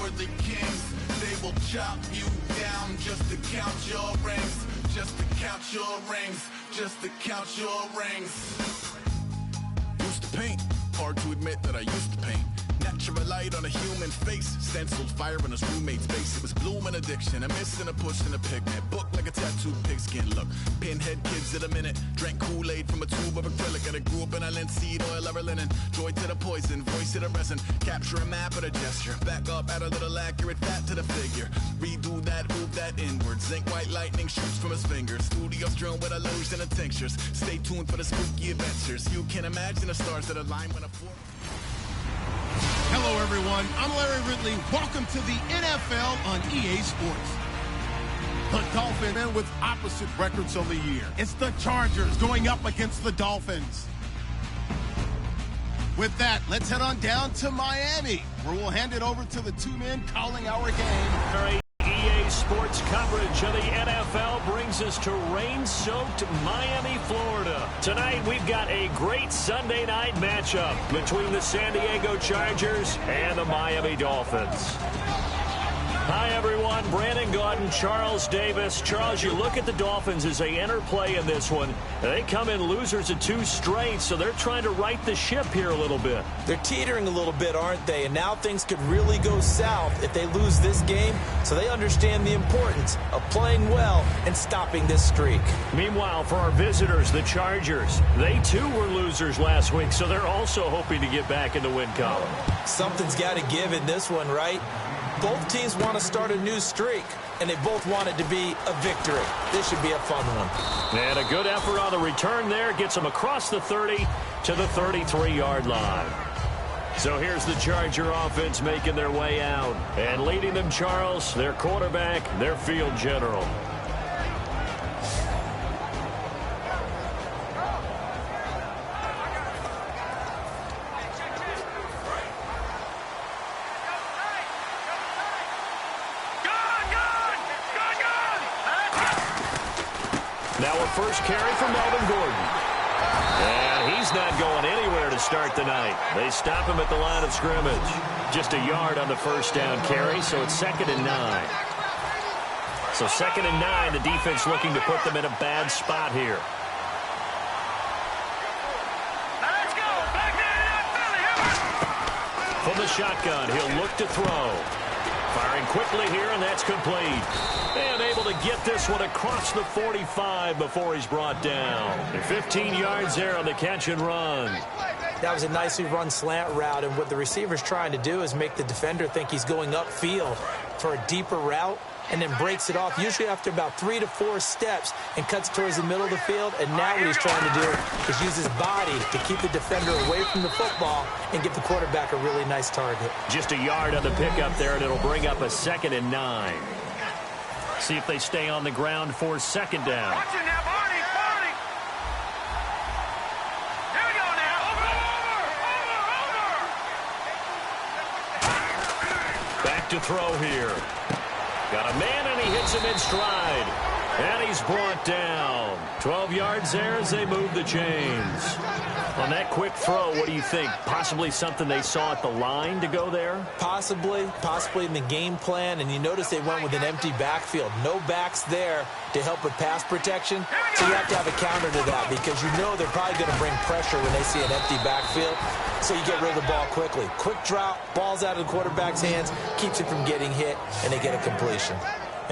for the kings. They will chop you down just to count your rings. Just to count your rings. Just to count your rings. Used to paint. Hard to admit that I used to paint. Natural light on a human face. Stenciled fire in his roommate's face. It was gloom and addiction. A miss and a push and a picnic. Book like a tattooed pigskin look. Pinhead kids in a minute. Drank Kool-Aid from a tube of acrylic. And I grew up in a linseed oil or linen. Joy to the poison. Voice to the resin. Capture a map at a gesture. Back up, add a little accurate fat to the figure. Redo that, move that inward. Zinc white lightning shoots from his fingers. Studio strewn with illusion and tinctures. Stay tuned for the spooky adventures. You can imagine the stars that align when a Hello, everyone. I'm Larry Ridley. Welcome to the NFL on EA Sports. The Dolphins men with opposite records on the year. It's the Chargers going up against the Dolphins. With that, let's head on down to Miami, where we'll hand it over to the two men calling our game. EA Sports coverage of the NFL brings us to rain-soaked Miami, Florida. Tonight, we've got a great Sunday night matchup between the San Diego Chargers and the Miami Dolphins. Hi, everyone. Brandon Gaudin, Charles Davis. Charles, you look at the Dolphins as they enter play in this one. They come in losers of 2 straight, so they're trying to right the ship here a little bit. They're teetering a little bit, aren't they? And now things could really go south if they lose this game, so they understand the importance of playing well and stopping this streak. Meanwhile, for our visitors, the Chargers, they too were losers last week, so they're also hoping to get back in the win column. Something's got to give in this one, right? Both teams want to start a new streak, and they both want it to be a victory. This should be a fun one. And a good effort on the return there gets them across the 30 to the 33-yard line. So here's the Charger offense making their way out. And leading them, Charles, their quarterback, their field general. Now a first carry from Melvin Gordon. And he's not going anywhere to start the night. They stop him at the line of scrimmage. Just a yard on the first down carry, so it's 2nd and 9. So 2nd and 9, the defense looking to put them in a bad spot here. From the shotgun, he'll look to throw. Firing quickly here, and that's complete. And able to get this one across the 45 before he's brought down. And 15 yards there on the catch and run. That was a nicely run slant route, and what the receiver's trying to do is make the defender think he's going upfield for a deeper route, and then breaks it off, usually after about 3 to 4 steps, and cuts towards the middle of the field. And now what he's trying to do is use his body to keep the defender away from the football and give the quarterback a really nice target. Just a yard on the pickup there, and it'll bring up a 2nd and 9. See if they stay on the ground for 2nd down. Watch it now, Barney, Barney. Here we go now. Over. Back to throw here. Got a man, and he hits him in stride. And he's brought down. 12 yards there as they move the chains. On that quick throw, what do you think? Possibly something they saw at the line to go there? Possibly in the game plan. And you notice they went with an empty backfield. No backs there to help with pass protection. So you have to have a counter to that, because you know they're probably going to bring pressure when they see an empty backfield. So you get rid of the ball quickly. Quick drop, ball's out of the quarterback's hands, keeps it from getting hit, and they get a completion.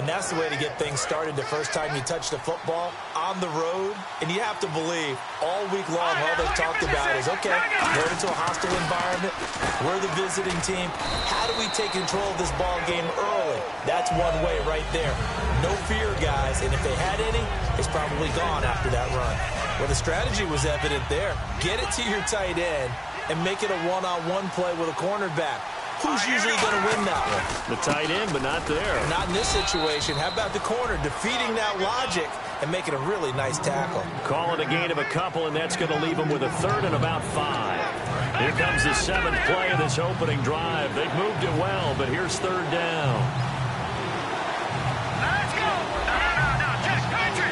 And that's the way to get things started the first time you touch the football on the road. And you have to believe all week long all they've talked about is, okay, going into a hostile environment. We're the visiting team. How do we take control of this ball game early? That's one way right there. No fear, guys. And if they had any, it's probably gone after that run. Well, the strategy was evident there. Get it to your tight end and make it a one-on-one play with a cornerback. Who's usually going to win that one? The tight end, but not there. Not in this situation. How about the corner defeating that logic and making a really nice tackle? Call it a gain of a couple, and that's going to leave them with a 3rd and about 5. Here comes the 7th play of this opening drive. They've moved it well, but here's 3rd down. Let's go. No. Just country.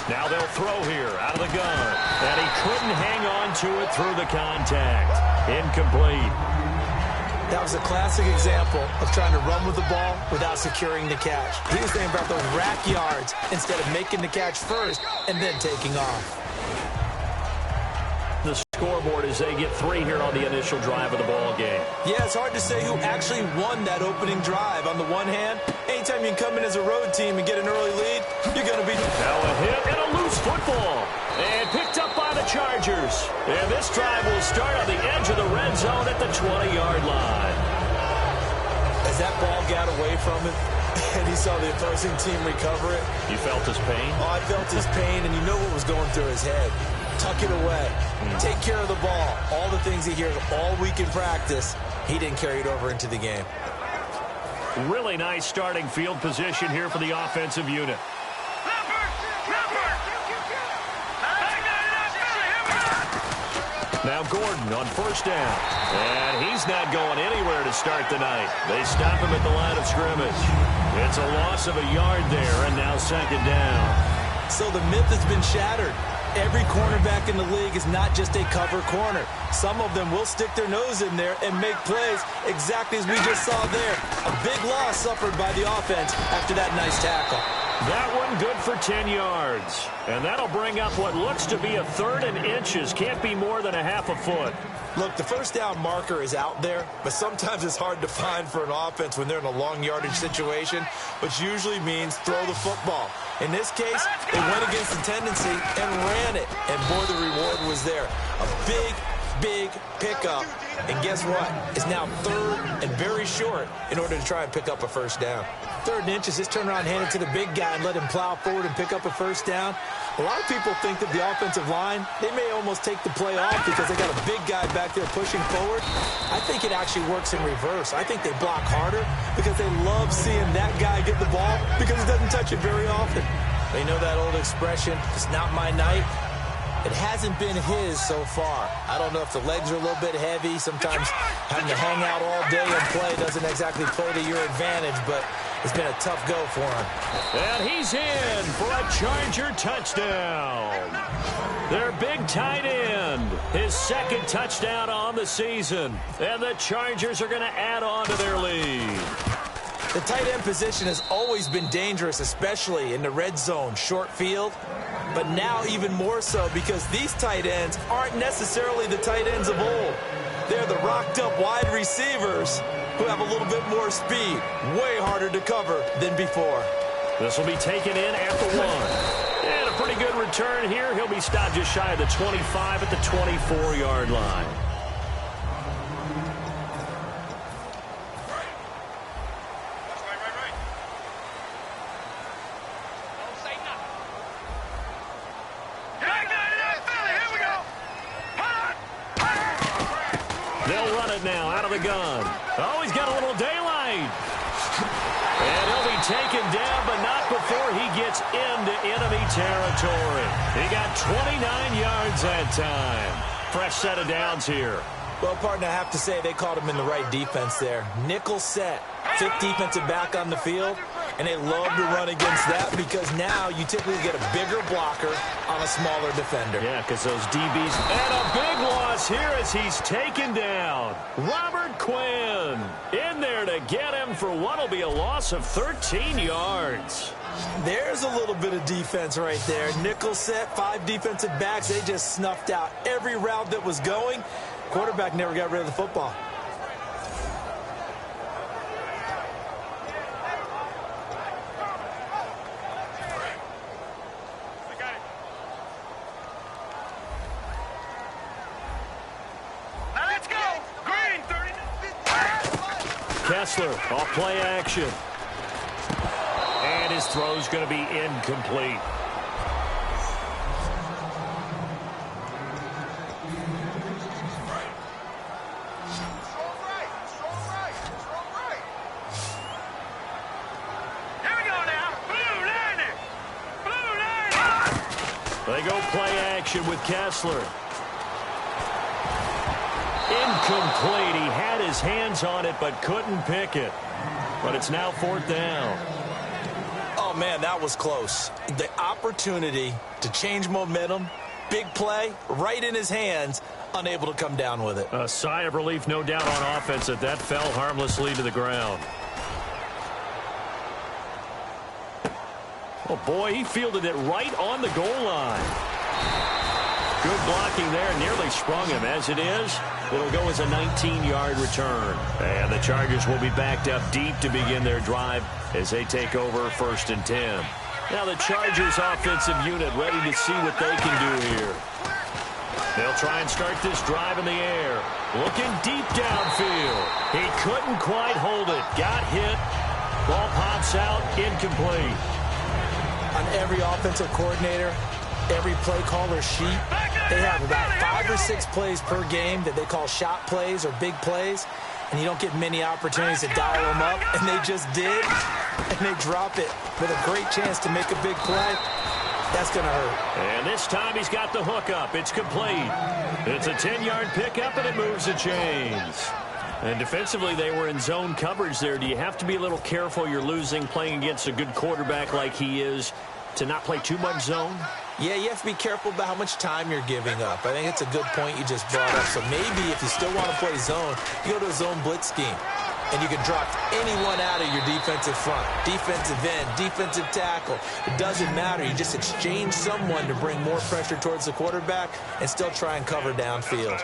Now Now they'll throw here out of the gun. And he couldn't hang on to it through the contact. Incomplete. That was a classic example of trying to run with the ball without securing the catch. He was thinking about those rack yards instead of making the catch first and then taking off. The scoreboard as they get 3 here on the initial drive of the ball game. Yeah, it's hard to say who actually won that opening drive. On the one hand, anytime you can come in as a road team and get an early lead, you're going to be... Now a hit and a loose football. And picked up by the Chargers. And this drive will start on the edge of the red zone at the 20-yard line. As that ball got away from him and he saw the opposing team recover it. You felt his pain? Oh, I felt his pain, and you know what was going through his head. Tuck it away. Take care of the ball. All the things he hears all week in practice, he didn't carry it over into the game. Really nice starting field position here for the offensive unit. Now Gordon on first down. And he's not going anywhere to start the night. They stop him at the line of scrimmage. It's a loss of a yard there, and now second down. So the myth has been shattered. Every cornerback in the league is not just a cover corner. Some of them will stick their nose in there and make plays exactly as we just saw there. A big loss suffered by the offense after that nice tackle. That one good for 10 yards. And that'll bring up what looks to be a 3rd and inches. Can't be more than a half a foot. Look, the first down marker is out there, but sometimes it's hard to find for an offense when they're in a long yardage situation, which usually means throw the football. In this case, they went against the tendency and ran it. And boy, the reward was there. A big pickup. And guess what? It's now 3rd and very short in order to try and pick up a first down. 3rd and inches, just turn around and hand it to the big guy and let him plow forward and pick up a first down. A lot of people think that the offensive line, they may almost take the play off because they got a big guy back there pushing forward. I think it actually works in reverse. I think they block harder because they love seeing that guy get the ball because he doesn't touch it very often. They know that old expression, it's not my night. It hasn't been his so far. I don't know if the legs are a little bit heavy. Sometimes having to hang out all day and play doesn't exactly play to your advantage, but it's been a tough go for him. And he's in for a Charger touchdown. Their big tight end, his 2nd touchdown on the season. And the Chargers are going to add on to their lead. The tight end position has always been dangerous, especially in the red zone, short field. But now even more so because these tight ends aren't necessarily the tight ends of old. They're the rocked-up wide receivers who have a little bit more speed. Way harder to cover than before. This will be taken in at the 1. And a pretty good return here. He'll be stopped just shy of the 25 at the 24-yard line. They'll run it now out of the gun. Oh, he's got a little daylight. And he'll be taken down, but not before he gets into enemy territory. He got 29 yards that time. Fresh set of downs here. Well, partner, I have to say they caught him in the right defense there. Nickel set. 5th defensive back on the field, and they love to run against that because now you typically get a bigger blocker on a smaller defender. Yeah, because those DBs. And a big loss here as he's taken down. Robert Quinn in there to get him for what will be a loss of 13 yards. There's a little bit of defense right there. Nickel set, 5 defensive backs. They just snuffed out every route that was going. Quarterback never got rid of the football. Kessler off play action. And his throw's going to be incomplete. They go play action with Kessler. Incomplete. He had his hands on it but couldn't pick it. But it's now 4th down. Oh, man, that was close. The opportunity to change momentum, big play, right in his hands, unable to come down with it. A sigh of relief, no doubt, on offense that fell harmlessly to the ground. Oh, boy, he fielded it right on the goal line. Good blocking there, nearly sprung him. As it is, it'll go as a 19-yard return. And the Chargers will be backed up deep to begin their drive as they take over 1st and 10. Now the Chargers offensive unit ready to see what they can do here. They'll try and start this drive in the air. Looking deep downfield. He couldn't quite hold it. Got hit. Ball pops out, incomplete. On every offensive coordinator, every play caller sheet, they have about 5 or 6 plays per game that they call shot plays or big plays, and you don't get many opportunities to dial them up, and they just did, and they drop it with a great chance to make a big play. That's going to hurt. And this time he's got the hook up. It's complete. It's a 10-yard pickup, and it moves the chains. And defensively, they were in zone coverage there. Do you have to be a little careful? You're losing, playing against a good quarterback like he is, to not play too much zone? Yeah, you have to be careful about how much time you're giving up. I think it's a good point you just brought up. So maybe if you still want to play zone, you go to a zone blitz scheme. And you can drop anyone out of your defensive front, defensive end, defensive tackle. It doesn't matter. You just exchange someone to bring more pressure towards the quarterback and still try and cover downfield.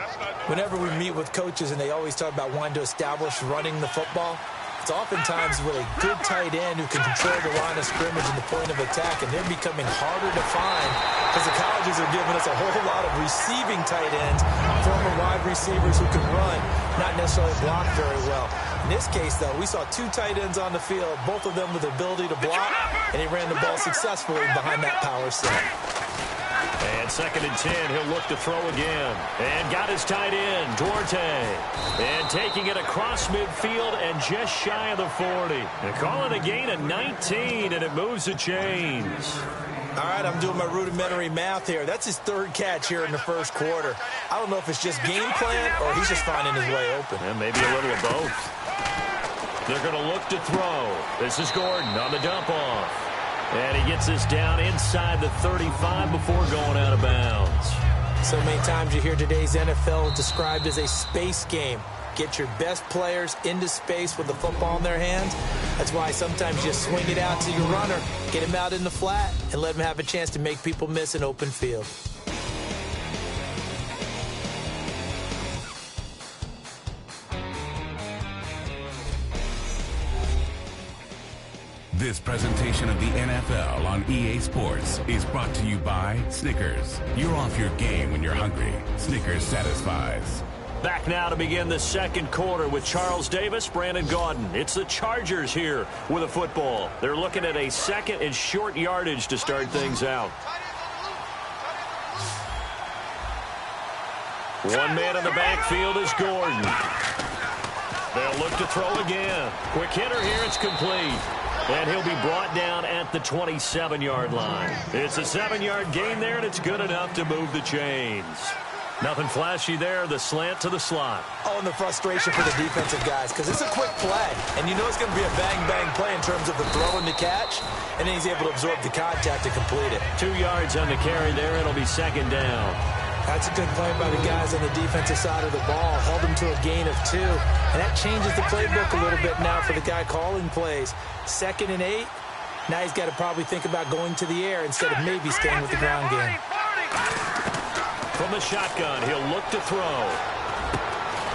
Whenever we meet with coaches and they always talk about wanting to establish running the football, it's oftentimes with a good tight end who can control the line of scrimmage and the point of attack, and they're becoming harder to find because the colleges are giving us a whole lot of receiving tight ends, former wide receivers who can run, not necessarily block very well. In this case, though, we saw 2 tight ends on the field, both of them with the ability to block, and he ran the ball successfully behind that power set. And 2nd and 10, he'll look to throw again. And got his tight end, Duarte. And taking it across midfield and just shy of the 40. And calling a gain of 19, and it moves the chains. All right, I'm doing my rudimentary math here. That's his 3rd catch here in the 1st quarter. I don't know if it's just game plan or he's just finding his way open. And maybe a little of both. They're going to look to throw. This is Gordon on the dump off. And he gets this down inside the 35 before going out of bounds. So many times you hear today's NFL described as a space game. Get your best players into space with the football in their hands. That's why sometimes you just swing it out to your runner, get him out in the flat, and let him have a chance to make people miss an open field. This presentation of the NFL on EA Sports is brought to you by Snickers. You're off your game when you're hungry. Snickers satisfies. Back now to begin the 2nd quarter with Charles Davis, Brandon Gaudin. It's the Chargers here with a football. They're looking at a 2nd and short yardage to start things out. One man in the backfield is Gordon. They'll look to throw again. Quick hitter here, it's complete. And he'll be brought down at the 27-yard line. It's a 7-yard gain there, and it's good enough to move the chains. Nothing flashy there, the slant to the slot. Oh, and the frustration for the defensive guys, because it's a quick play. And you know it's going to be a bang-bang play in terms of the throw and the catch, and then he's able to absorb the contact to complete it. 2 yards on the carry there, it'll be 2nd down. That's a good play by the guys on the defensive side of the ball. Held him to a gain of 2. And that changes the playbook a little bit now for the guy calling plays. 2nd and 8. Now he's got to probably think about going to the air instead of maybe staying with the ground game. From the shotgun, he'll look to throw.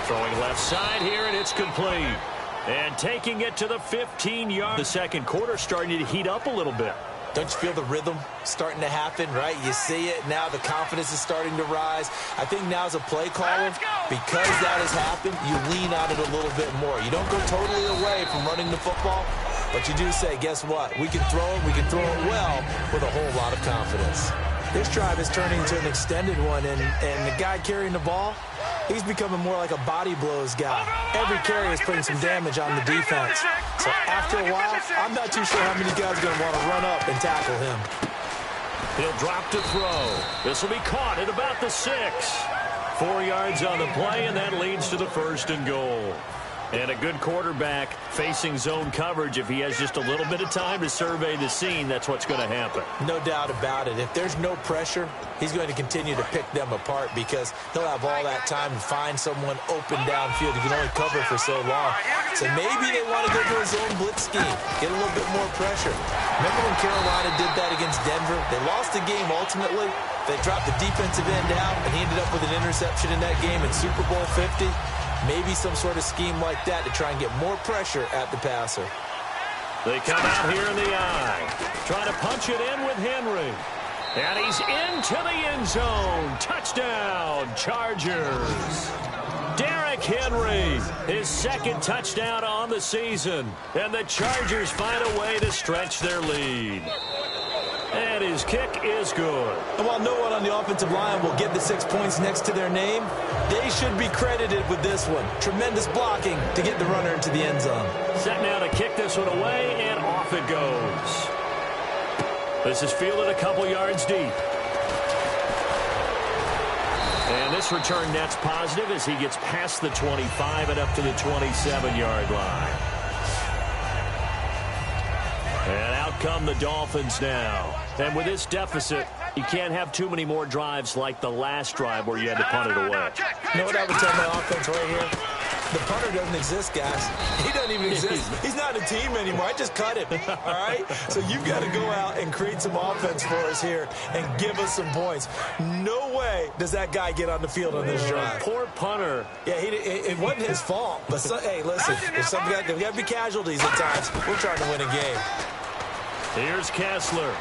Throwing left side here, and it's complete. And taking it to the 15-yard. The 2nd quarter starting to heat up a little bit. Don't you feel the rhythm starting to happen, right? You see it. Now the confidence is starting to rise. I think now as a play caller, because that has happened, you lean on it a little bit more. You don't go totally away from running the football, but you do say, guess what? We can throw it. We can throw it well with a whole lot of confidence. This drive is turning into an extended one, and the guy carrying the ball, he's becoming more like a body blows guy. Every carry is putting some damage on the defense. So after a while, I'm not too sure how many guys are going to want to run up and tackle him. He'll drop to throw. This will be caught at about the 6. 4 yards on the play, and that leads to the 1st and goal. And a good quarterback facing zone coverage, if he has just a little bit of time to survey the scene, that's what's going to happen. No doubt about it. If there's no pressure, he's going to continue to pick them apart because he'll have all that time to find someone open downfield. He can only cover for so long. So maybe they want to go to a zone blitz scheme, get a little bit more pressure. Remember when Carolina did that against Denver? They lost the game ultimately. They dropped the defensive end out, and he ended up with an interception in that game in Super Bowl 50. Maybe some sort of scheme like that to try and get more pressure at the passer. They come out here in the eye, trying to punch it in with Henry. And he's into the end zone. Touchdown, Chargers. Derrick Henry, his second touchdown on the season. And the Chargers find a way to stretch their lead. And his kick is good. And while no one on the offensive line will get the 6 points next to their name, they should be credited with this one. Tremendous blocking to get the runner into the end zone. Set now to kick this one away, and off it goes. This is fielded a couple yards deep. And this return net's positive as he gets past the 25 and up to the 27-yard line. And out come the Dolphins now. And with this deficit, you can't have too many more drives like the last drive where you had to punt it away. You know what I would tell my offense right here? The punter doesn't exist, guys. He doesn't even exist. He's not a team anymore. I just cut him, all right? So you've got to go out and create some offense for us here and give us some points. No way does that guy get on the field on this drive. Poor punter. Yeah, it wasn't his fault. But, hey, listen, there's got to be casualties at times. We're trying to win a game. Here's Kessler.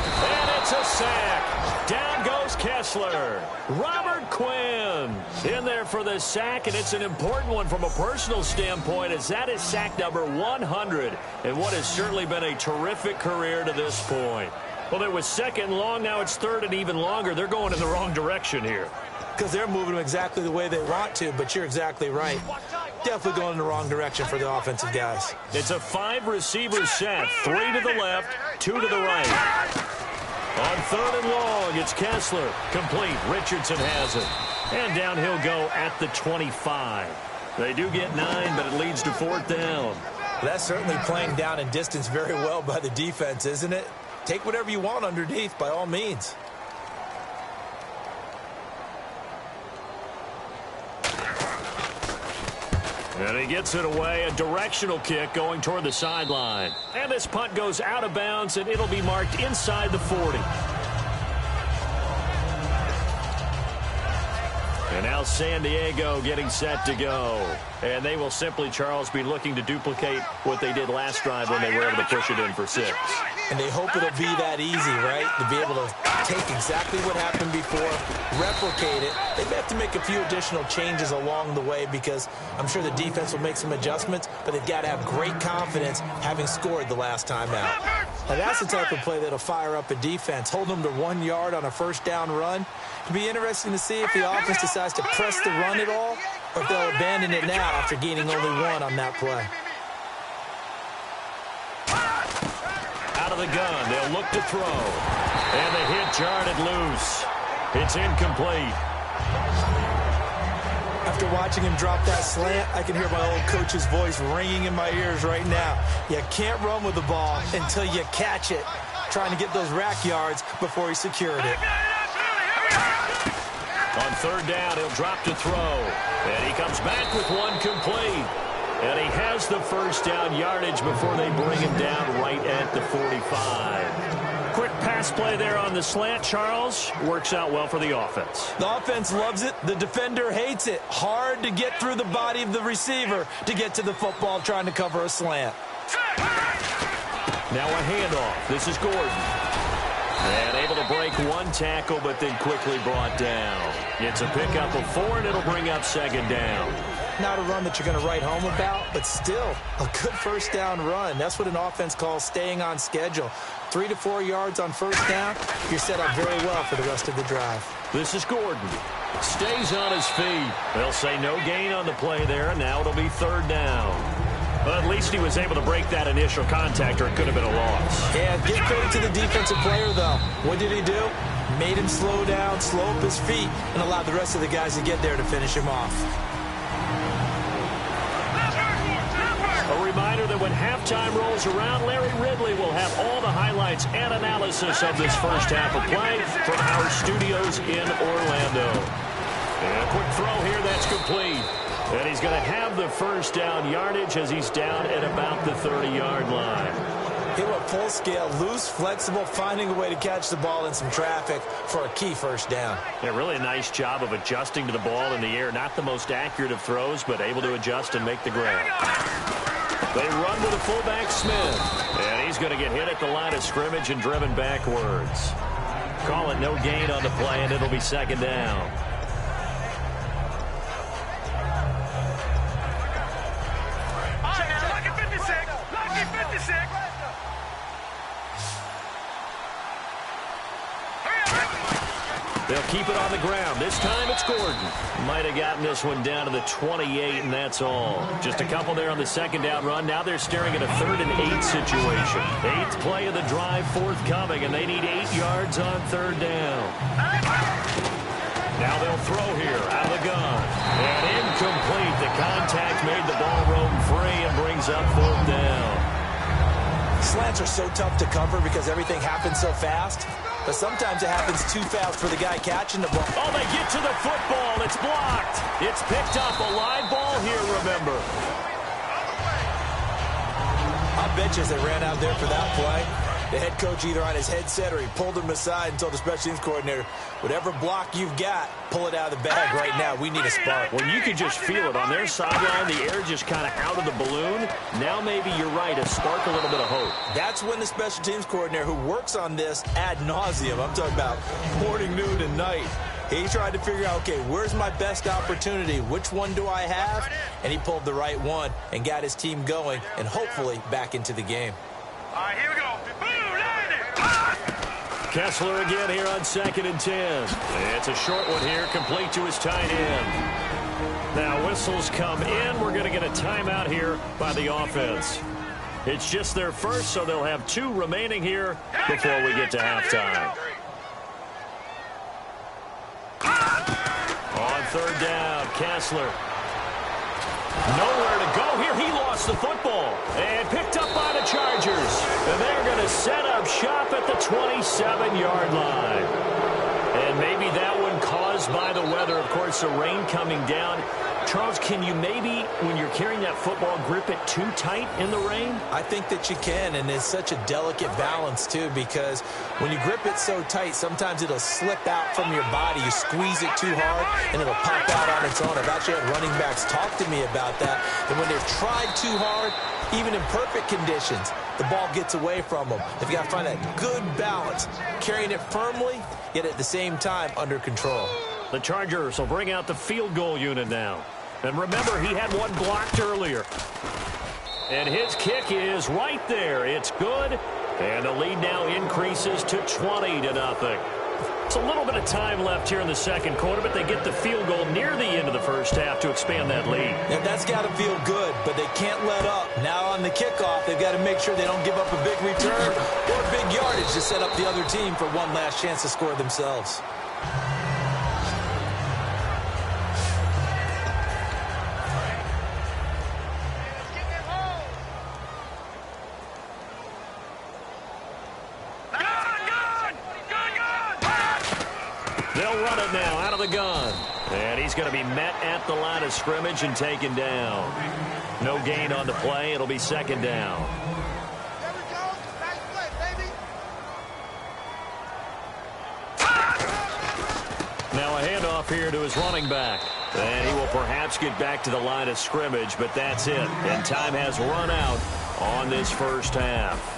And it's a sack. Down goes Kessler. Robert Quinn in there for the sack, and it's an important one from a personal standpoint as that is sack number 100 in what has certainly been a terrific career to this point. Well, it was second long. Now it's third and even longer. They're going in the wrong direction here. Because they're moving them exactly the way they want to, but you're exactly right. Definitely going in the wrong direction for the offensive guys. It's a 5-receiver set. 3 to the left, 2 to the right. On third and long, it's Kessler. Complete. Richardson has it. And down he'll go at the 25. They do get 9, but it leads to fourth down. That's certainly playing down and distance very well by the defense, isn't it? Take whatever you want underneath, by all means. And he gets it away, a directional kick going toward the sideline. And this punt goes out of bounds, and it'll be marked inside the 40. And now San Diego getting set to go. And they will simply, Charles, be looking to duplicate what they did last drive when they were able to push it in for 6. And they hope it'll be that easy, right? To be able to take exactly what happened before, replicate it. They may have to make a few additional changes along the way because I'm sure the defense will make some adjustments, but they've got to have great confidence having scored the last time out. Now, that's the type of play that'll fire up a defense. Hold them to 1 yard on a first down run. It'll be interesting to see if the offense decides to press the run at all or if they'll abandon it now after gaining only 1 on that play. Out of the gun, they'll look to throw. And the hit jarred loose. It's incomplete. After watching him drop that slant, I can hear my old coach's voice ringing in my ears right now. You can't run with the ball until you catch it. Trying to get those rack yards before he secured it. On third down, he'll drop to throw. And he comes back with 1 complete. And he has the first down yardage before they bring him down right at the 45. Quick pass play there on the slant, Charles. Works out well for the offense. The offense loves it. The defender hates it. Hard to get through the body of the receiver to get to the football trying to cover a slant. Now a handoff. This is Gordon. And able to break 1 tackle, but then quickly brought down. It's a pickup of 4, and it'll bring up second down. Not a run that you're going to write home about, but still a good first down run. That's what an offense calls staying on schedule. 3 to 4 yards on first down, you're set up very well for the rest of the drive. This is Gordon. Stays on his feet. They'll say no gain on the play there, and now it'll be third down. But at least he was able to break that initial contact, or it could have been a loss. Yeah, give credit to the defensive player, though. What did he do? Made him slow down, slow up his feet, and allowed the rest of the guys to get there to finish him off. reminder that when halftime rolls around, Larry Ridley will have all the highlights and analysis of this first half of play from our studios in Orlando. And a quick throw here that's complete. And he's going to have the first down yardage as he's down at about the 30-yard line. He went full scale, loose, flexible, finding a way to catch the ball in some traffic for a key first down. Yeah, really a nice job of adjusting to the ball in the air. Not the most accurate of throws, but able to adjust and make the grab. They run with the fullback Smith. And he's going to get hit at the line of scrimmage and driven backwards. Call it no gain on the play, and it'll be second down. They'll keep it on the ground. This time it's Gordon. Might have gotten this one down to the 28, and that's all. Just a couple there on the second down run. Now they're staring at a 3rd and 8 situation. 8th play of the drive forthcoming, and they need 8 yards on 3rd down. Now they'll throw here out of the gun. And incomplete. The contact made the ball roam free and brings up 4th down. Slants are so tough to cover because everything happens so fast. But sometimes it happens too fast for the guy catching the ball. Oh, they get to the football. It's blocked. It's picked up. A live ball here, remember. I bet you as they ran out there for that play, the head coach either on his headset or he pulled him aside and told the special teams coordinator, whatever block you've got, pull it out of the bag right now. We need a spark. Well, you can just feel it. On their sideline, the air just kind of out of the balloon. Now maybe you're right, a spark, a little bit of hope. That's when the special teams coordinator who works on this ad nauseum, I'm talking about morning, noon, and night, he tried to figure out, okay, where's my best opportunity? Which one do I have? And he pulled the right one and got his team going and hopefully back into the game. All right, here we go. Kessler again here on 2nd and 10. It's a short one here, complete to his tight end. Now whistles come in. We're going to get a timeout here by the offense. It's just their first, so they'll have 2 remaining here before we get to halftime. On 3rd down, Kessler. Nowhere to go here. He lost the football and picked up by the Chargers. And they're going to set up shop at the 27-yard line. And maybe that one caused by the weather. Of course, the rain coming down. Charles, can you maybe, when you're carrying that football, grip it too tight in the rain? I think that you can, and it's such a delicate balance, too, because when you grip it so tight, sometimes it'll slip out from your body. You squeeze it too hard, and it'll pop out on its own. I've actually had running backs talk to me about that, and when they've tried too hard, even in perfect conditions, the ball gets away from them. They've got to find that good balance, carrying it firmly, yet at the same time under control. The Chargers will bring out the field goal unit now. And remember, he had one blocked earlier. And his kick is right there. It's good. And the lead now increases to 20-0. It's a little bit of time left here in the second quarter, but they get the field goal near the end of the first half to expand that lead. Yeah, that's got to feel good, but they can't let up. Now on the kickoff, they've got to make sure they don't give up a big return or big yardage to set up the other team for one last chance to score themselves. They'll run it now out of the gun. And he's going to be met at the line of scrimmage and taken down. No gain on the play. It'll be second down. There we go. Nice play, baby. Now a handoff here to his running back. And he will perhaps get back to the line of scrimmage, but that's it. And time has run out on this first half.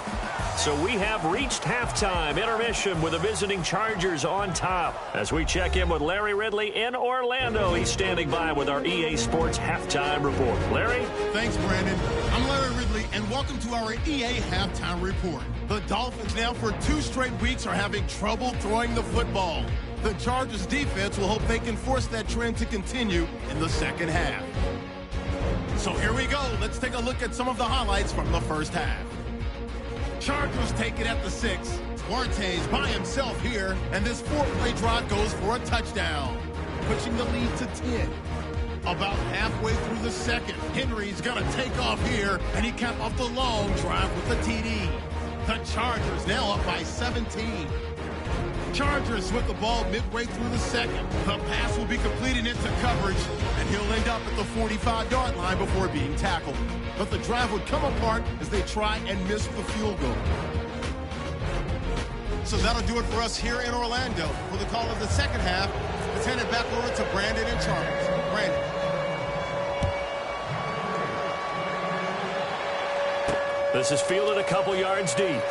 So we have reached halftime intermission with the visiting Chargers on top. As we check in with Larry Ridley in Orlando, he's standing by with our EA Sports Halftime Report. Larry? Thanks, Brandon. I'm Larry Ridley, and welcome to our EA Halftime Report. The Dolphins now for 2 straight weeks are having trouble throwing the football. The Chargers defense will hope they can force that trend to continue in the second half. So here we go. Let's take a look at some of the highlights from the first half. Chargers take it at the 6. Duarte's by himself here, and this 4-play drive goes for a touchdown, pushing the lead to 10. About halfway through the second, Henry's going to take off here, and he capped off the long drive with the TD. The Chargers now up by 17. Chargers with the ball midway through the second. The pass will be completed into coverage, and he'll end up at the 45-yard line before being tackled. But the drive would come apart as they try and miss the field goal. So that'll do it for us here in Orlando. For the call of the second half, let's hand it back over to Brandon and Charles. Brandon. This is fielded a couple yards deep.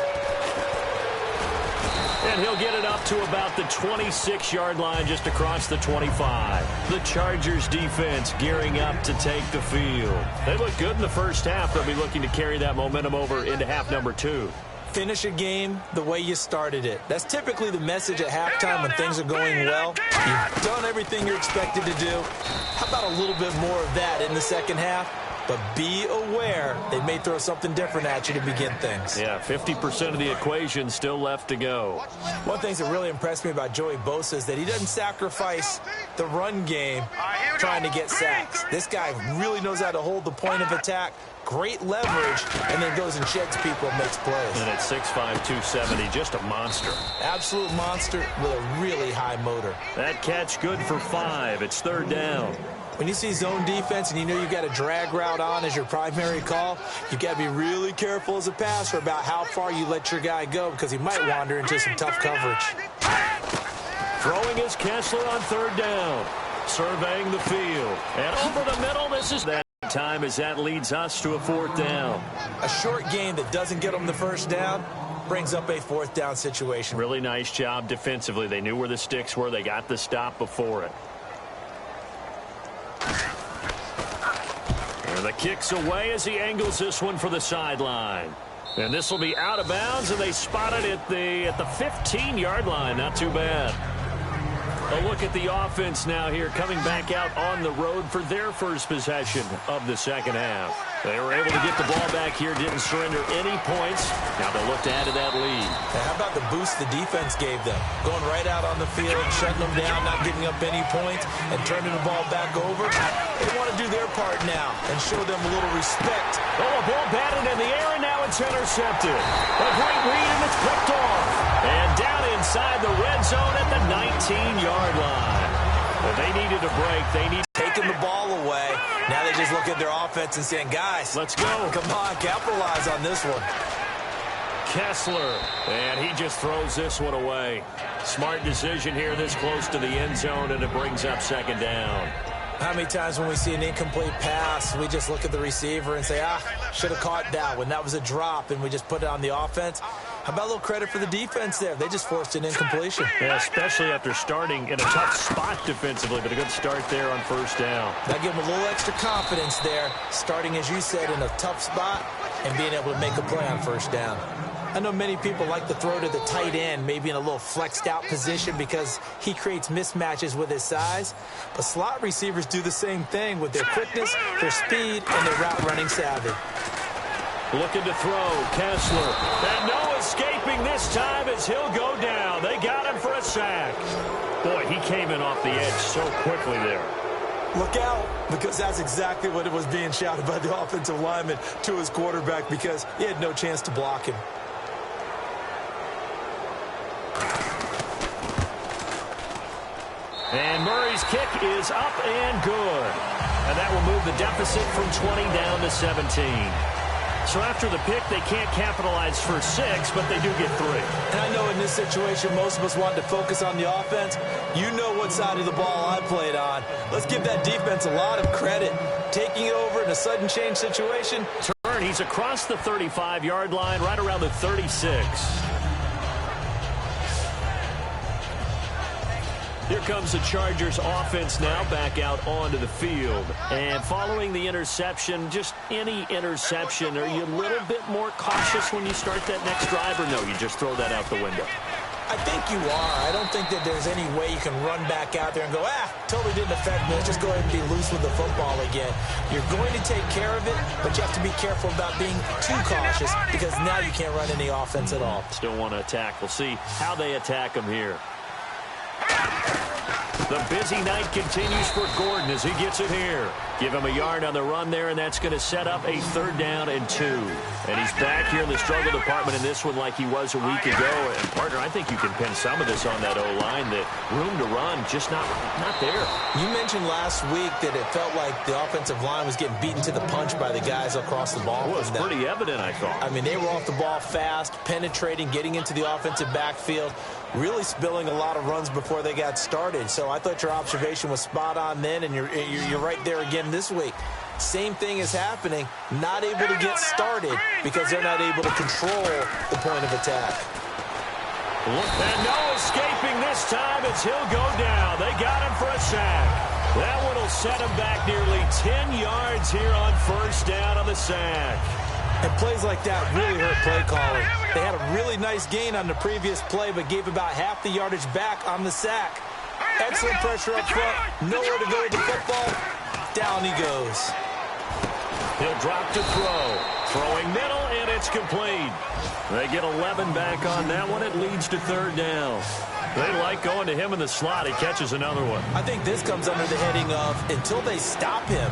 And he'll get it up to about the 26-yard line, just across the 25. The Chargers defense gearing up to take the field. They look good in the first half. They'll be looking to carry that momentum over into half number 2. Finish a game the way you started it. That's typically the message at halftime when things are going well. You've done everything you're expected to do. How about a little bit more of that in the second half? But be aware they may throw something different at you to begin things. Yeah, 50% of the equation still left to go. One thing that really impressed me about Joey Bosa is that he doesn't sacrifice the run game trying to get sacks. This guy really knows how to hold the point of attack, great leverage, and then goes and sheds people and makes plays. And at 6'5", 270, just a monster. Absolute monster with a really high motor. That catch good for 5. It's third down. When you see zone defense and you know you've got a drag route on as your primary call, you've got to be really careful as a passer about how far you let your guy go because he might wander into some tough coverage. Throwing is Kessler on third down. Surveying the field. And over the middle, this is that time as that leads us to a fourth down. A short game that doesn't get them the first down brings up a fourth down situation. Really nice job defensively. They knew where the sticks were. They got the stop before it. And the kick's away as he angles this one for the sideline. And this will be out of bounds, and they spot it at the 15-yard line. Not too bad. A look at the offense now here, coming back out on the road for their first possession of the second half. They were able to get the ball back here, didn't surrender any points. Now they'll look to add to that lead. Now, how about the boost the defense gave them? Going right out on the field, shutting them down, not giving up any points, and turning the ball back over. They want to do their part now and show them a little respect. Oh, a ball batted in the air, and now it's intercepted. A great read, and it's picked off. And down inside the red zone at the 19-yard line. Well, they needed a break. They need taking the ball away. Now they just look at their offense and saying, guys, let's go. Come on, capitalize on this one. Kessler, and he just throws this one away. Smart decision here this close to the end zone, and it brings up second down. How many times when we see an incomplete pass, we just look at the receiver and say, should have caught that one. That was a drop, and we just put it on the offense. How about a little credit for the defense there? They just forced an incompletion. Yeah, especially after starting in a tough spot defensively, but a good start there on first down. That gave them a little extra confidence there, starting, as you said, in a tough spot and being able to make a play on first down. I know many people like to throw to the tight end, maybe in a little flexed out position because he creates mismatches with his size. But slot receivers do the same thing with their quickness, their speed, and their route running savvy. Looking to throw, Kessler. And no escaping this time as he'll go down. They got him for a sack. Boy, he came in off the edge so quickly there. Look out, because that's exactly what it was being shouted by the offensive lineman to his quarterback because he had no chance to block him. And Murray's kick is up and good. And that will move the deficit from 20 down to 17. So after the pick, they can't capitalize for 6, but they do get 3. And I know in this situation, most of us wanted to focus on the offense. You know what side of the ball I played on. Let's give that defense a lot of credit. Taking it over in a sudden change situation. Turn, he's across the 35-yard line, right around the 36. Here comes the Chargers offense now back out onto the field. And following the interception, just any interception, are you a little bit more cautious when you start that next drive, or no, you just throw that out the window? I think you are. I don't think that there's any way you can run back out there and go, totally didn't affect me. Let's just go ahead and be loose with the football again. You're going to take care of it, but you have to be careful about being too cautious because now you can't run any offense at all. Still want to attack. We'll see how they attack them here. The busy night continues for Gordon as he gets it here. Give him a yard on the run there, and that's going to set up a 3rd down and 2. And he's back here in the struggle department in this one like he was a week ago. And, partner, I think you can pin some of this on that O-line. The room to run just not there. You mentioned last week that it felt like the offensive line was getting beaten to the punch by the guys across the ball. Well, it was pretty evident, I thought. I mean, they were off the ball fast, penetrating, getting into the offensive backfield, really spilling a lot of runs before they got started. So I thought your observation was spot on then, and you're right there again this week. Same thing is happening, not able to get started because they're not able to control the point of attack. And no escaping this time as he'll go down. They got him for a sack. That one will set him back nearly 10 yards here on 1st down on the sack. And plays like that really hurt play calling. They had a really nice gain on the previous play, but gave about half the yardage back on the sack. Excellent pressure up front. Nowhere to go with the football. Down he goes. He'll drop to throw. Throwing middle, and it's complete. They get 11 back on that one. It leads to 3rd down. They like going to him in the slot. He catches another one. I think this comes under the heading of until they stop him,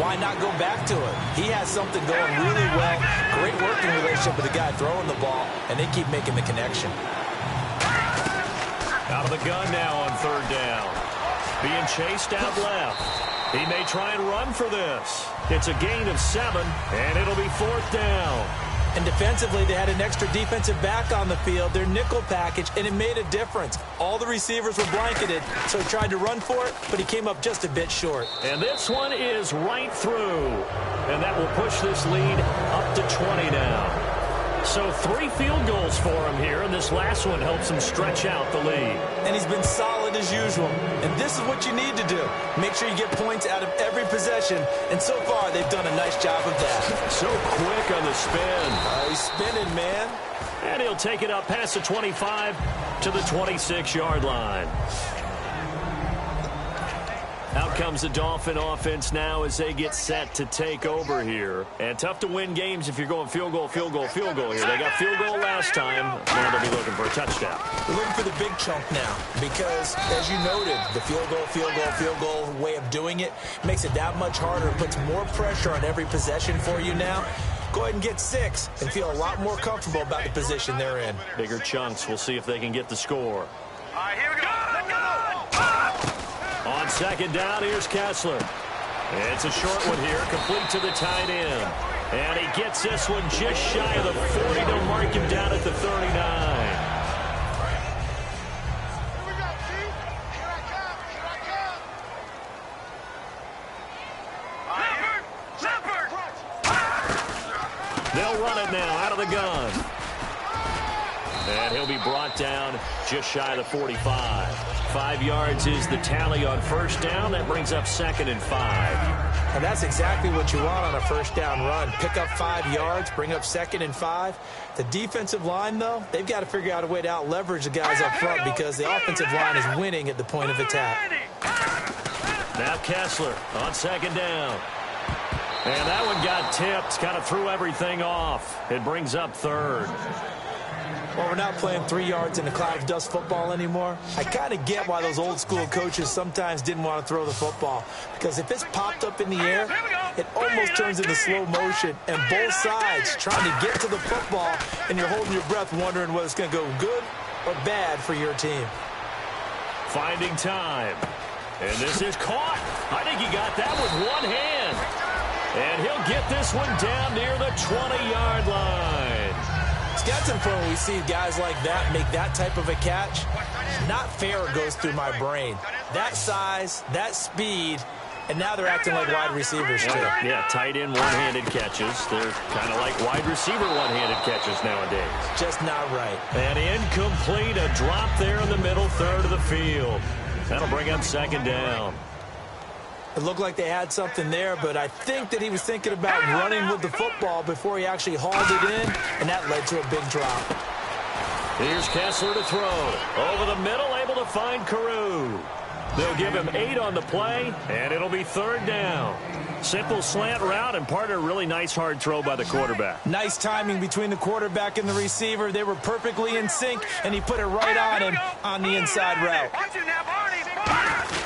why not go back to it? He has something going really well. Great working relationship with the guy throwing the ball, and they keep making the connection. Out of the gun now on 3rd down. Being chased out left. He may try and run for this. It's a gain of 7, and it'll be 4th down. And defensively, they had an extra defensive back on the field, their nickel package, and it made a difference. All the receivers were blanketed, so he tried to run for it, but he came up just a bit short. And this one is right through. And that will push this lead up to 20 now. So 3 field goals for him here, and this last one helps him stretch out the lead. And he's been solid as usual. And this is what you need to do. Make sure you get points out of every possession. And so far, they've done a nice job of that. So quick on the spin. He's spinning, man. And he'll take it up past the 25 to the 26-yard line. Out comes the Dolphin offense now as they get set to take over here. And tough to win games if you're going field goal, field goal, field goal here. They got field goal last time. Now they'll be looking for a touchdown. We're looking for the big chunk now because, as you noted, the field goal way of doing it makes it that much harder. It puts more pressure on every possession for you now. Go ahead and get 6 and feel a lot more comfortable about the position they're in. Bigger chunks. We'll see if they can get the score. All right, here we go. On 2nd down, here's Kessler. It's a short one here, complete to the tight end. And he gets this one just shy of the 40 to mark him down at the 39. Here we go, see? Here I come. They'll run it now out of the gun. And he'll be brought down just shy of the 45. 5 yards is the tally on 1st down. That brings up 2nd and 5. And that's exactly what you want on a 1st down run. Pick up 5 yards, bring up 2nd and 5. The defensive line, though, they've got to figure out a way to out-leverage the guys up front because the offensive line is winning at the point of attack. Now Kessler on 2nd down. And that one got tipped, kind of threw everything off. It brings up 3rd. Well, we're not playing 3 yards in a cloud of dust football anymore. I kind of get why those old school coaches sometimes didn't want to throw the football. Because if it's popped up in the air, it almost turns into slow motion. And both sides trying to get to the football, and you're holding your breath wondering whether it's going to go good or bad for your team. Finding time. And this is caught. I think he got that with one hand. And he'll get this one down near the 20-yard line. It's got some fun when we see guys like that make that type of a catch. Not fair goes through my brain. That size, that speed, and now they're acting like wide receivers too. Yeah, tight end one-handed catches. They're kind of like wide receiver one-handed catches nowadays. Just not right. And incomplete, a drop there in the middle third of the field. That'll bring up 2nd down. It looked like they had something there, but I think that he was thinking about running with the football before he actually hauled it in, and that led to a big drop. Here's Kessler to throw. Over the middle, able to find Carew. They'll give him 8 on the play, and it'll be 3rd down. Simple slant route, and partner, really nice hard throw by the quarterback. Nice timing between the quarterback and the receiver. They were perfectly in sync, and he put it right on him on the inside route. Watch it now, Barney.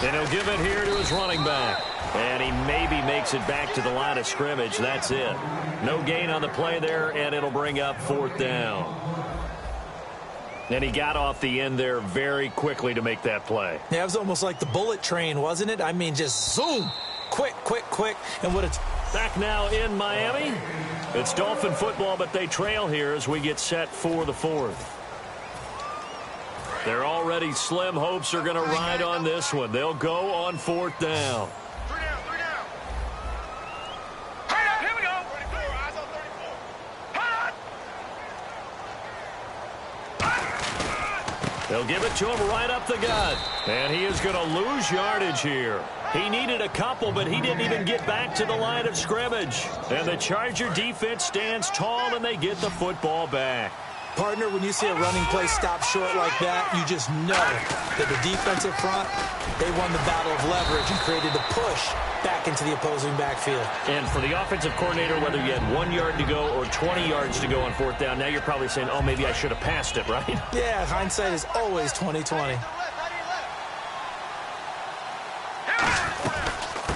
And he'll give it here to his running back. And he maybe makes it back to the line of scrimmage. That's it. No gain on the play there, and it'll bring up 4th down. And he got off the end there very quickly to make that play. Yeah, it was almost like the bullet train, wasn't it? I mean, just zoom. Quick, quick, quick. And what it's... Back now in Miami. It's Dolphin football, but they trail here as we get set for the 4th. They're already slim hopes are going to ride on this one. They'll go on 4th down. They'll give it to him right up the gut. And he is going to lose yardage here. He needed a couple, but he didn't even get back to the line of scrimmage. And the Charger defense stands tall, and they get the football back. Partner, when you see a running play stop short like that, you just know that the defensive front, they won the battle of leverage and created a push back into the opposing backfield. And for the offensive coordinator, whether you had 1 yard to go or 20 yards to go on 4th down, now you're probably saying, oh, maybe I should have passed it, right? Yeah, hindsight is always 20/20.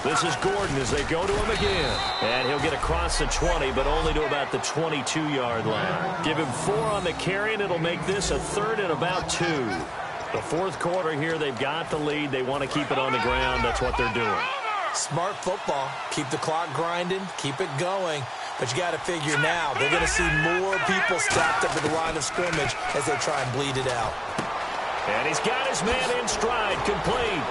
This is Gordon as they go to him again. And he'll get across the 20, but only to about the 22-yard line. Give him 4 on the carry, and it'll make this a 3rd and about 2. The 4th quarter here, they've got the lead. They want to keep it on the ground. That's what they're doing. Smart football. Keep the clock grinding. Keep it going. But you got to figure now, they're going to see more people stacked up at the line of scrimmage as they try and bleed it out. And he's got his man in stride, complete.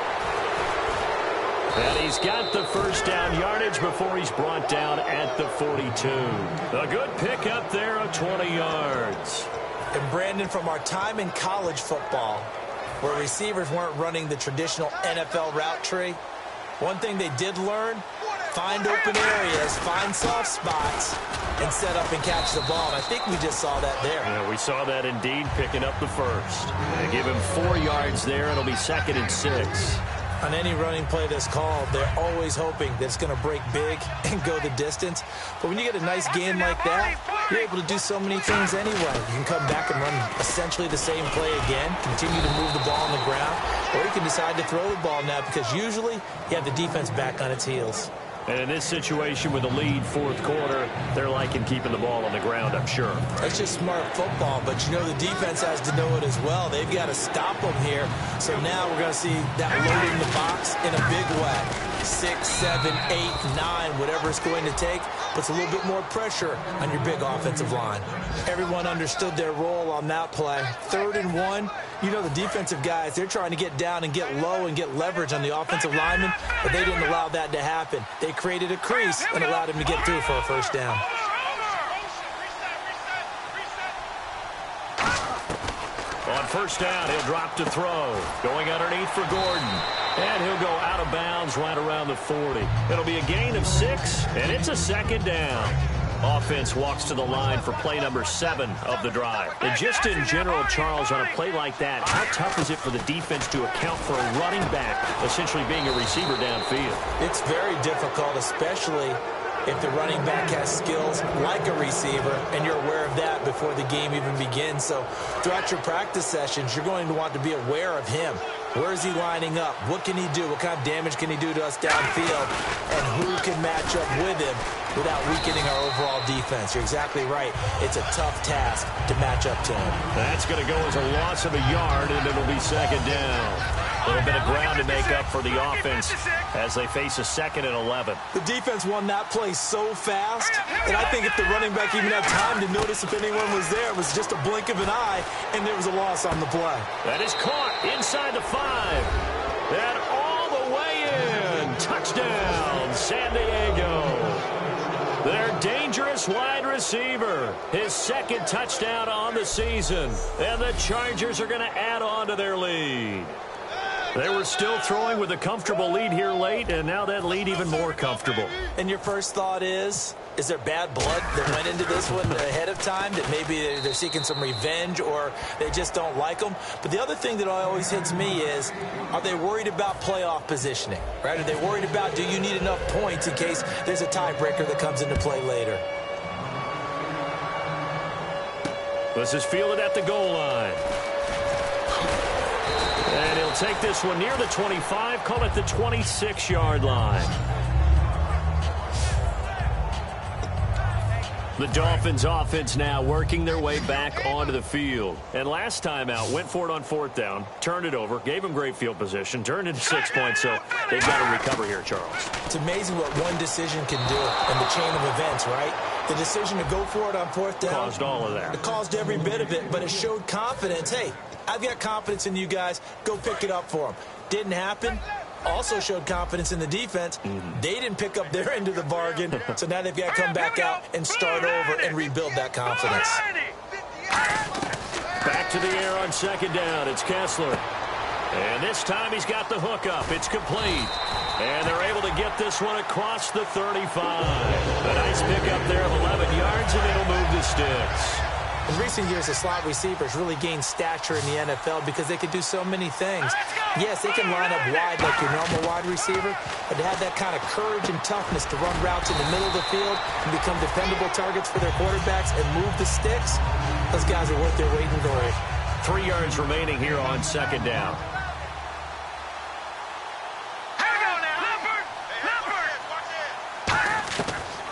And he's got the first down yardage before he's brought down at the 42. A good pickup there of 20 yards. And Brandon, from our time in college football, where receivers weren't running the traditional NFL route tree, one thing they did learn, find open areas, find soft spots, and set up and catch the ball. And I think we just saw that there. Yeah, we saw that indeed, picking up the first. They give him 4 yards there. It'll be 2nd and 6. On any running play that's called, they're always hoping that it's going to break big and go the distance. But when you get a nice game like that, you're able to do so many things anyway. You can come back and run essentially the same play again, continue to move the ball on the ground, or you can decide to throw the ball now because usually you have the defense back on its heels. And in this situation with a lead 4th quarter, they're liking keeping the ball on the ground, I'm sure. That's just smart football, but you know the defense has to know it as well. They've got to stop them here. So now we're going to see that loading the box in a big way. 6, 7, 8, 9, whatever it's going to take, puts a little bit more pressure on your big offensive line. Everyone understood their role on that play. 3rd and 1. You know the defensive guys, they're trying to get down and get low and get leverage on the offensive lineman, but they didn't allow that to happen. They created a crease and allowed him to get through for a first down. On first down, he'll drop to throw. Going underneath for Gordon. And he'll go out of bounds right around the 40. It'll be a gain of 6, and it's a 2nd down. Offense walks to the line for play number 7 of the drive. And just in general, Charles, on a play like that, how tough is it for the defense to account for a running back essentially being a receiver downfield? It's very difficult, especially if the running back has skills like a receiver, and you're aware of that before the game even begins. So throughout your practice sessions, you're going to want to be aware of him. Where is he lining up? What can he do? What kind of damage can he do to us downfield? And who can match up with him without weakening our overall defense? You're exactly right. It's a tough task to match up to him. That's going to go as a loss of a yard, and it'll be 2nd down. A little bit of ground to make up for the offense as they face a 2nd and 11. The defense won that play so fast, and I think if the running back even had time to notice if anyone was there, it was just a blink of an eye, and there was a loss on the play. That is caught inside the 5. And all the way in. Touchdown, San Diego. Their dangerous wide receiver. His 2nd touchdown on the season. And the Chargers are going to add on to their lead. They were still throwing with a comfortable lead here late, and now that lead even more comfortable. And your first thought is there bad blood that went into this one ahead of time, that maybe they're seeking some revenge or they just don't like them? But the other thing that always hits me is, are they worried about playoff positioning, right? Are they worried about, do you need enough points in case there's a tiebreaker that comes into play later? This is fielded at the goal line. And he'll They'll take this one near the 25, call it the 26-yard line. The Dolphins offense now working their way back onto the field. And last time out, went for it on 4th down, turned it over, gave them great field position, turned into 6 points, so they've got to recover here, Charles. It's amazing what one decision can do in the chain of events, right? The decision to go for it on 4th down. Caused all of that. It caused every bit of it, but it showed confidence. Hey, I've got confidence in you guys. Go pick it up for them. Didn't happen. Also showed confidence in the defense. They didn't pick up their end of the bargain, so now they've got to come back out and start over and rebuild that confidence. Back to the air on 2nd down. It's Kessler. And this time he's got the hook up. It's complete. And they're able to get this one across the 35. A nice pickup there of 11 yards, and it'll move the sticks. In recent years, the slot receivers really gained stature in the NFL because they can do so many things. Yes, they can line up wide like your normal wide receiver, but to have that kind of courage and toughness to run routes in the middle of the field and become dependable targets for their quarterbacks and move the sticks, those guys are worth their weight in gold. 3 yards remaining here on 2nd down.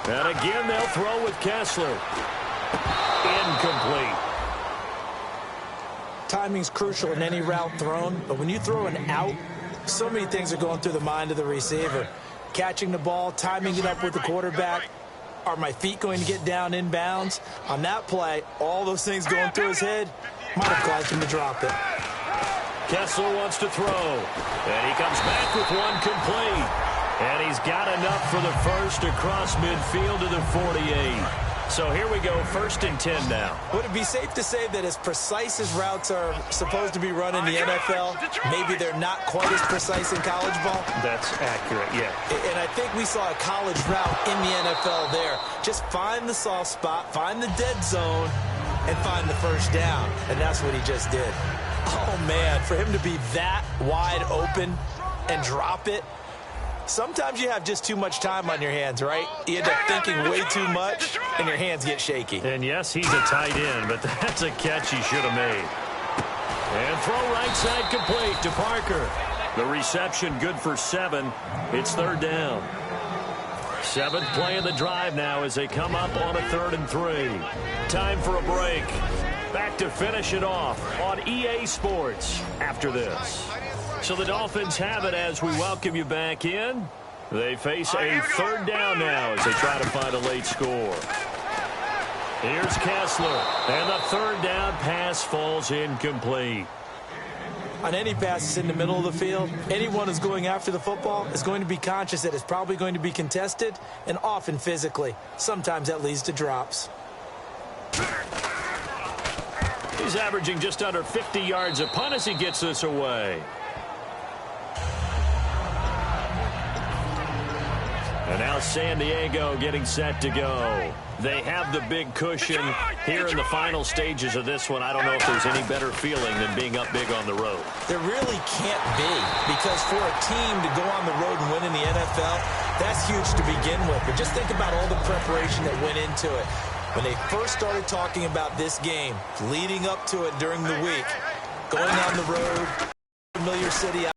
And again, they'll throw with Kessler. Incomplete. Timing's crucial in any route thrown, but when you throw an out, so many things are going through the mind of the receiver. Catching the ball, timing it up with the quarterback. Are my feet going to get down in bounds? On that play, all those things going through his head might have caused him to drop it. Kessler wants to throw, and he comes back with one complete. And he's got enough for the first across midfield to the 48. So here we go, 1st and 10 now. Would it be safe to say that as precise as routes are supposed to be run in the NFL, maybe they're not quite as precise in college ball? That's accurate, yeah. And I think we saw a college route in the NFL there. Just find the soft spot, find the dead zone, and find the first down. And that's what he just did. Oh, man, for him to be that wide open and drop it, sometimes you have just too much time on your hands, right? You end up thinking way too much, and your hands get shaky. And yes, he's a tight end, but that's a catch he should have made. And throw right side complete to Parker. The reception good for 7. It's 3rd down. 7th play of the drive now as they come up on a 3rd and 3. Time for a break. Back to finish it off on EA Sports after this. So the Dolphins have it as we welcome you back in. They face a 3rd down now as they try to find a late score. Here's Kessler, and the 3rd down pass falls incomplete. On any passes in the middle of the field, anyone who's going after the football is going to be conscious that it's probably going to be contested, and often physically. Sometimes that leads to drops. He's averaging just under 50 yards a punt as he gets this away. And now San Diego getting set to go. They have the big cushion here in the final stages of this one. I don't know if there's any better feeling than being up big on the road. There really can't be, because for a team to go on the road and win in the NFL, that's huge to begin with. But just think about all the preparation that went into it. When they first started talking about this game, leading up to it during the week, going on the road, familiar city.